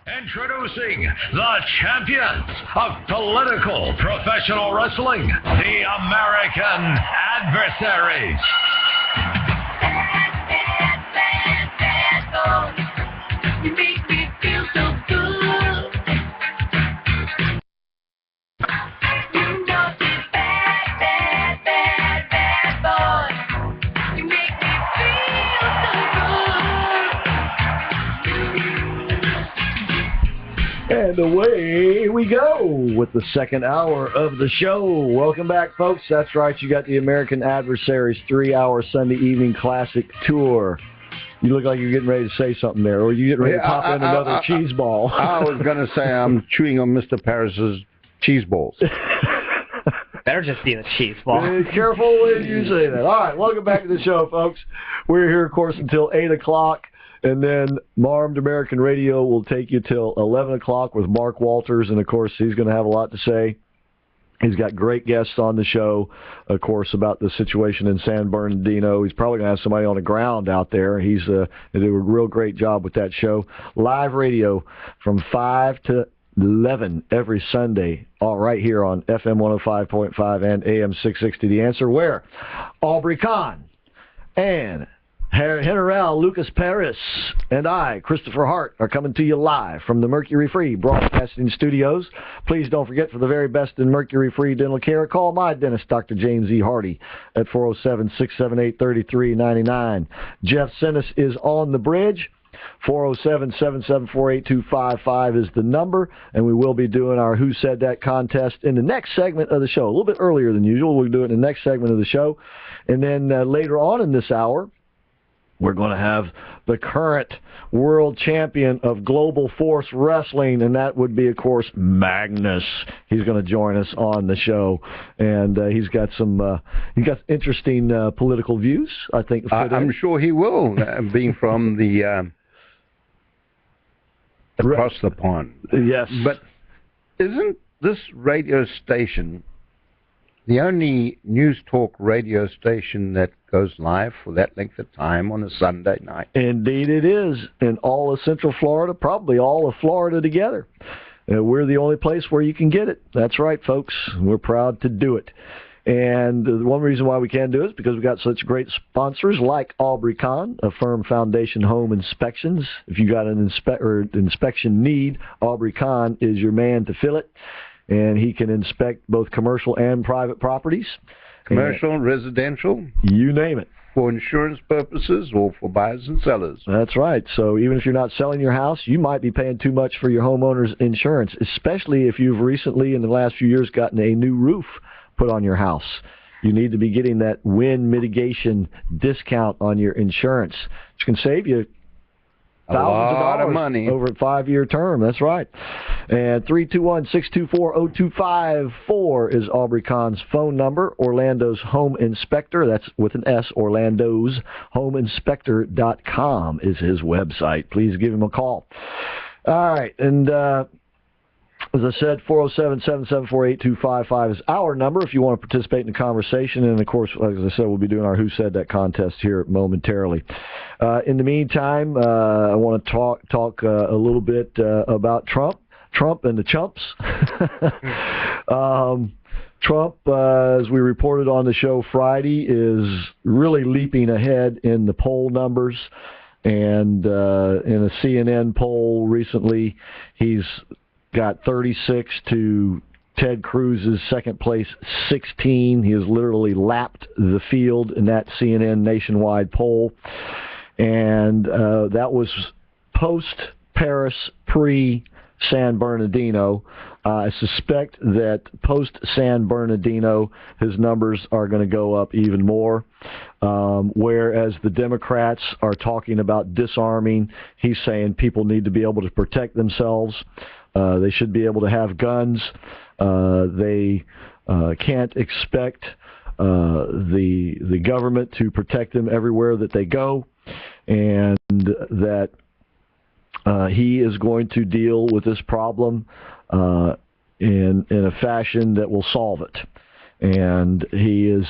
Introducing the champions of political professional wrestling, the American Adversaries. You make me feel so good. You know this bad boy. You make me feel so good. And away we go with the second hour of the show. Welcome back, folks. That's right. You got the American Adversaries 3-hour Sunday evening classic tour. You look like you're getting ready to say something there, or you getting ready to pop in another cheese ball. I was going to say I'm chewing on Mr. Paris's cheese balls. Better just be the cheese ball. Be careful when you say that. All right, welcome back to the show, folks. We're here, of course, until 8 o'clock, and then Armed American Radio will take you till 11 o'clock with Mark Walters, and, of course, he's going to have a lot to say. He's got great guests on the show, of course, about the situation in San Bernardino. He's probably going to have somebody on the ground out there. They do a real great job with that show. Live radio from 5 to 11 every Sunday, all right here on FM 105.5 and AM 660. The Answer, where Aubrey Kahn and General Lucas Paris and I, Christopher Hart, are coming to you live from the Mercury Free Broadcasting Studios. Please don't forget, for the very best in Mercury Free dental care, call my dentist, Dr. James E. Hardy, at 407-678-3399. Jeff Sinnis is on the bridge. 407-774-8255 is the number, and we will be doing our Who Said That contest in the next segment of the show. A little bit earlier than usual. We'll do it in the next segment of the show. And then later on in this hour, we're going to have the current world champion of Global Force Wrestling, and that would be, of course, Magnus. He's going to join us on the show, and he's got some interesting political views, I think. I'm sure he will, being from the across the pond. Yes. But isn't this radio station the only news talk radio station that goes live for that length of time on a Sunday night? Indeed it is. In all of Central Florida, probably all of Florida together. We're the only place where you can get it. That's right, folks. We're proud to do it. And the one reason why we can do it is because we've got such great sponsors like Aubrey Kahn, Affirm Foundation Home Inspections. If you got an inspection need, Aubrey Kahn is your man to fill it. And he can inspect both commercial and private properties. Commercial, residential. You name it. For insurance purposes or for buyers and sellers. That's right. So even if you're not selling your house, you might be paying too much for your homeowner's insurance, especially if you've recently, in the last few years, gotten a new roof put on your house. You need to be getting that wind mitigation discount on your insurance, which can save you thousands of dollars of money over a 5-year term. That's right. And 321-624-0254 is Aubrey Kahn's phone number. Orlando's Home Inspector, that's with an S, Orlando's HomeInspector.com is his website. Please give him a call. All right, and as I said, 407-774-8255 is our number if you want to participate in the conversation. And, of course, as I said, we'll be doing our Who Said That contest here momentarily. In the meantime, I want to talk a little bit about Trump and the chumps. Trump, as we reported on the show Friday, is really leaping ahead in the poll numbers. And in a CNN poll recently, he's got 36 to Ted Cruz's second place 16. He has literally lapped the field in that CNN nationwide poll. And that was post-Paris, pre-San Bernardino. I suspect that post-San Bernardino, his numbers are going to go up even more. Whereas the Democrats are talking about disarming, he's saying people need to be able to protect themselves. They should be able to have guns. They can't expect the government to protect them everywhere that they go, and that he is going to deal with this problem in a fashion that will solve it. And he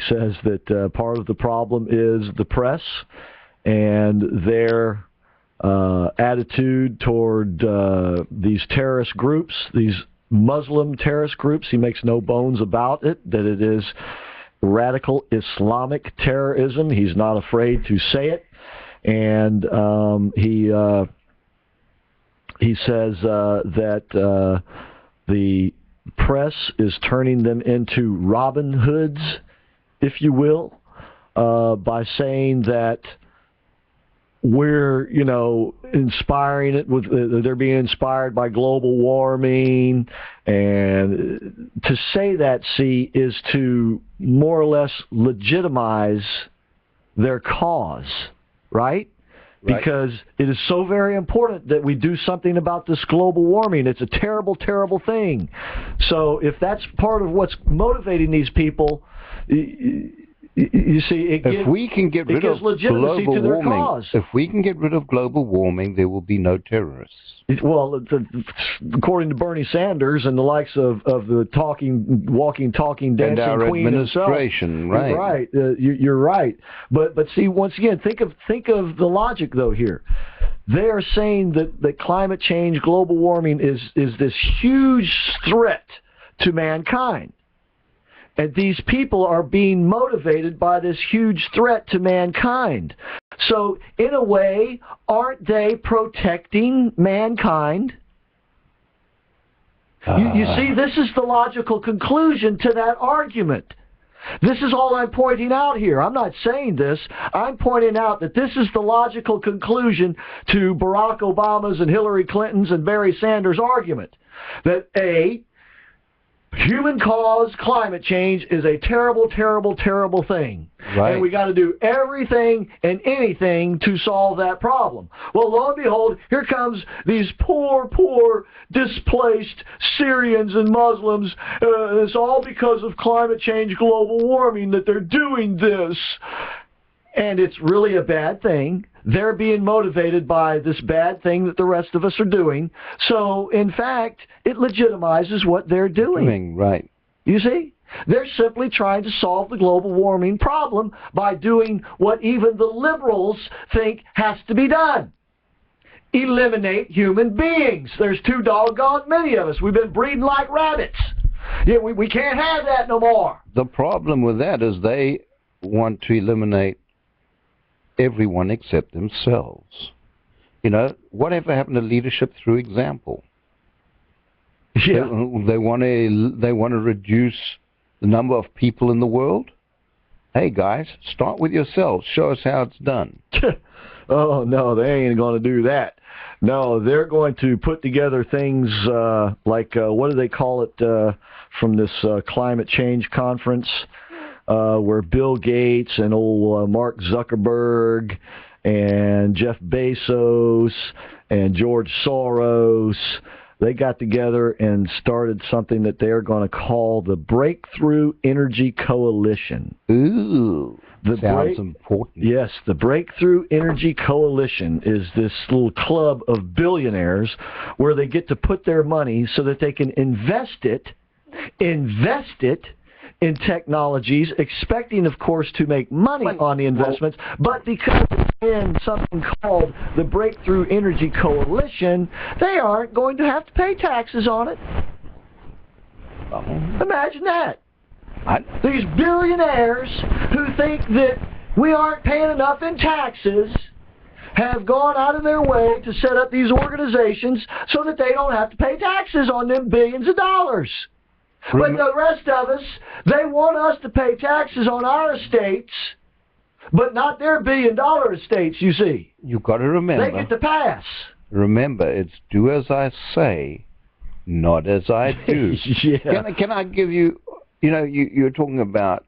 says that part of the problem is the press and their attitude toward these terrorist groups, these Muslim terrorist groups. He makes no bones about it, that it is radical Islamic terrorism. He's not afraid to say it. And he says that the press is turning them into Robin Hoods, if you will, by saying that we're, inspiring it with, they're being inspired by global warming. And to say that, is to more or less legitimize their cause, right? Because it is so very important that we do something about this global warming. It's a terrible, terrible thing. So if that's part of what's motivating these people, you see, if we can get rid of global warming, cause. If we can get rid of global warming, there will be no terrorists. Well, according to Bernie Sanders and the likes of the walking, talking, dancing and our queen administration, himself, right? You're right. But see, once again, think of the logic though here. They are saying that climate change, global warming is this huge threat to mankind. And these people are being motivated by this huge threat to mankind. So, in a way, aren't they protecting mankind? You see, this is the logical conclusion to that argument. This is all I'm pointing out here. I'm not saying this. I'm pointing out that this is the logical conclusion to Barack Obama's and Hillary Clinton's and Barry Sanders' argument. That human-caused climate change is a terrible, terrible, terrible thing. Right. And we got to do everything and anything to solve that problem. Well, lo and behold, here comes these poor, displaced Syrians and Muslims. It's all because of climate change, global warming that they're doing this. And it's really a bad thing. They're being motivated by this bad thing that the rest of us are doing. So, in fact, it legitimizes what they're doing. Right. You see? They're simply trying to solve the global warming problem by doing what even the liberals think has to be done. Eliminate human beings. There's too doggone many of us. We've been breeding like rabbits. Yeah, we can't have that no more. The problem with that is they want to eliminate everyone except themselves. Whatever happened to leadership through example? Yeah. They want to reduce the number of people in the world. Hey guys, start with yourselves. Show us how it's done. Oh no, they ain't going to do that. No, they're going to put together things like what do they call it from this climate change conference? Where Bill Gates and old Mark Zuckerberg and Jeff Bezos and George Soros, they got together and started something that they're going to call the Breakthrough Energy Coalition. Ooh, sounds important. Yes, the Breakthrough Energy Coalition is this little club of billionaires where they get to put their money so that they can invest it in technologies, expecting, of course, to make money on the investments, but because it's in something called the Breakthrough Energy Coalition, they aren't going to have to pay taxes on it. Imagine that. These billionaires who think that we aren't paying enough in taxes have gone out of their way to set up these organizations so that they don't have to pay taxes on them billions of dollars. But the rest of us, they want us to pay taxes on our estates, but not their billion-dollar estates, you see. You've got to remember. They get to pass. Remember, it's do as I say, not as I do. Yeah. Can I give you, you're talking about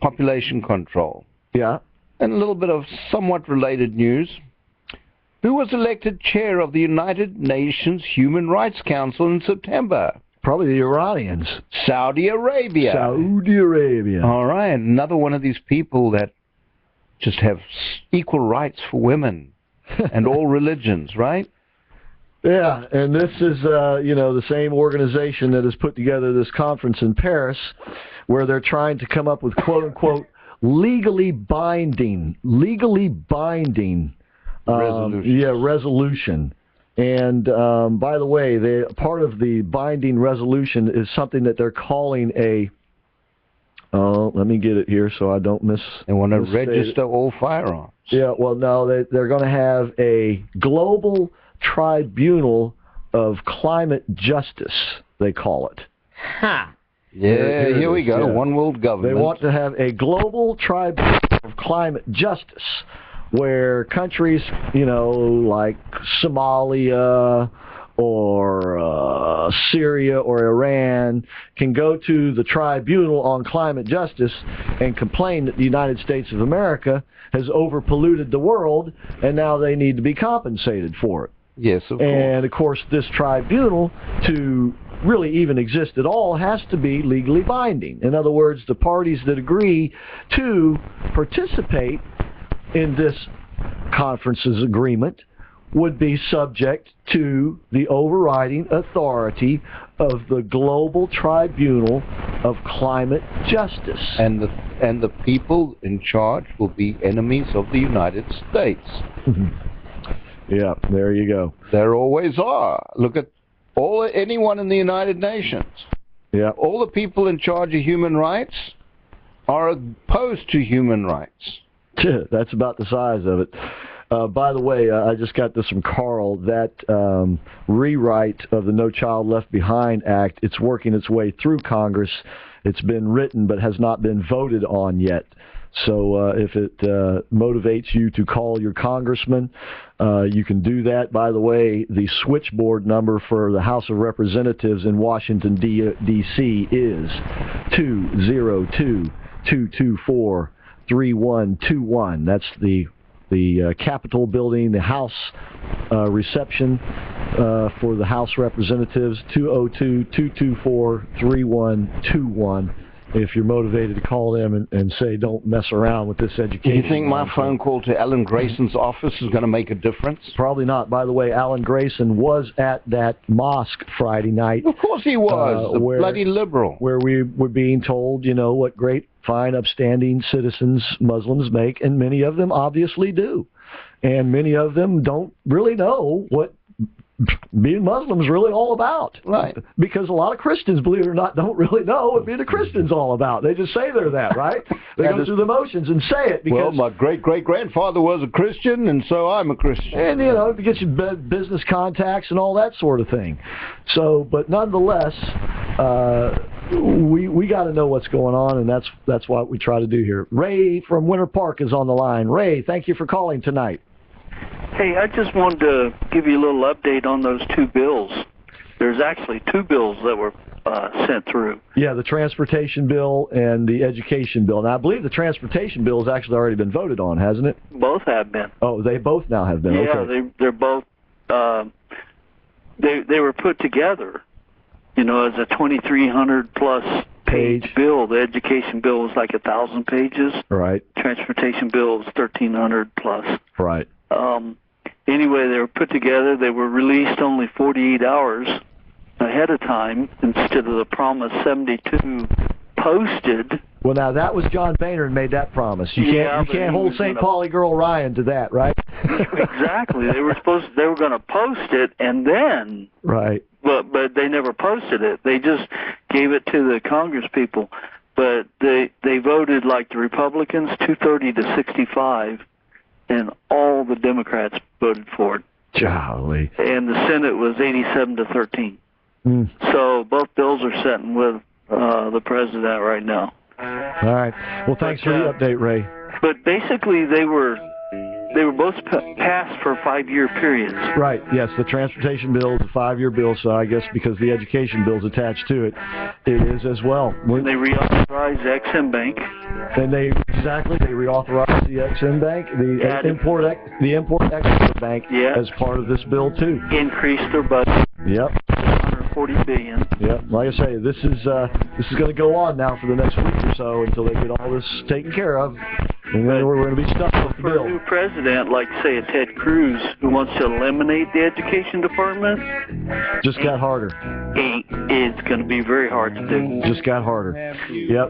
population control. Yeah. And a little bit of somewhat related news. Who was elected chair of the United Nations Human Rights Council in September? Probably the Iranians. Saudi Arabia. Saudi Arabia. All right. Another one of these people that just have equal rights for women and all religions, right? Yeah, and this is, the same organization that has put together this conference in Paris where they're trying to come up with, quote-unquote, legally binding resolution. And by the way, part of the binding resolution is something that they're calling a. Let me get it here so I don't miss. They want to register all firearms. Yeah, well, no, they're going to have a global tribunal of climate justice, they call it. Huh. Yeah, here we go. Yeah. One world government. They want to have a global tribunal of climate justice where countries, like Somalia or Syria or Iran can go to the tribunal on climate justice and complain that the United States of America has overpolluted the world and now they need to be compensated for it. Yes, of course. And, of course, this tribunal, to really even exist at all, has to be legally binding. In other words, the parties that agree to participate in this conference's agreement would be subject to the overriding authority of the Global Tribunal of Climate Justice. And the people in charge will be enemies of the United States. Yeah, there you go. There always are. Look at anyone in the United Nations. Yeah. All the people in charge of human rights are opposed to human rights. That's about the size of it. By the way, I just got this from Carl. That rewrite of the No Child Left Behind Act, it's working its way through Congress. It's been written but has not been voted on yet. So if it motivates you to call your congressman, you can do that. By the way, the switchboard number for the House of Representatives in Washington, D.C. is 202-224-3121. That's the Capitol building, the House reception for the House Representatives, 202-224-3121. If you're motivated to call them and say, don't mess around with this education. Do you think my phone call to Alan Grayson's office is going to make a difference? Probably not. By the way, Alan Grayson was at that mosque Friday night. Of course he was. A bloody liberal. Where we were being told, what great, fine, upstanding citizens Muslims make, and many of them obviously do. And many of them don't really know what being Muslim is really all about. Right. Because a lot of Christians, believe it or not, don't really know what being a Christian's all about. They just say they're that, right? They go through the motions and say it. Because, well, my great-great-grandfather was a Christian, and so I'm a Christian. And, to get your business contacts and all that sort of thing. So, but nonetheless, we got to know what's going on, and that's what we try to do here. Ray from Winter Park is on the line. Ray, thank you for calling tonight. Hey, I just wanted to give you a little update on those two bills. There's actually two bills that were sent through. Yeah, the transportation bill and the education bill. Now, I believe the transportation bill has actually already been voted on, hasn't it? Both have been. Oh, they both now have been. Yeah, okay. they're both. They were put together, as a 2,300 plus page bill. The education bill was like 1,000 pages. Right. Transportation bill was 1,300 plus. Right. Anyway, they were put together. They were released only 48 hours ahead of time instead of the promised 72 posted. Well, now that was John Boehner who made that promise. You can't hold St. Pauli girl Ryan to that, right? Exactly. They were going to post it and then. Right. But they never posted it. They just gave it to the Congress people. But they voted like the Republicans, 230 to 65. And all the Democrats voted for it. Golly. And the Senate was 87 to 13. So both bills are sitting with the president right now. All right. Well, thanks for the update, Ray. But basically, they were both passed for 5-year periods. Right. Yes, the transportation bill is a 5-year bill, so I guess because the education bill is attached to it, it is as well. And they reauthorized the Ex-Im Bank. And they reauthorized the Ex-Im Bank, the Import-Export Bank as part of this bill too. Increased their budget. Yep. $140 billion. Yep. Like I say, this is going to go on now for the next week or so until they get all this taken care of. And then we're going to be stuck with the bill. For a new president, like, say, a Ted Cruz, who wants to eliminate the education department... Just got harder. It's going to be very hard to do. Just got harder. Yep.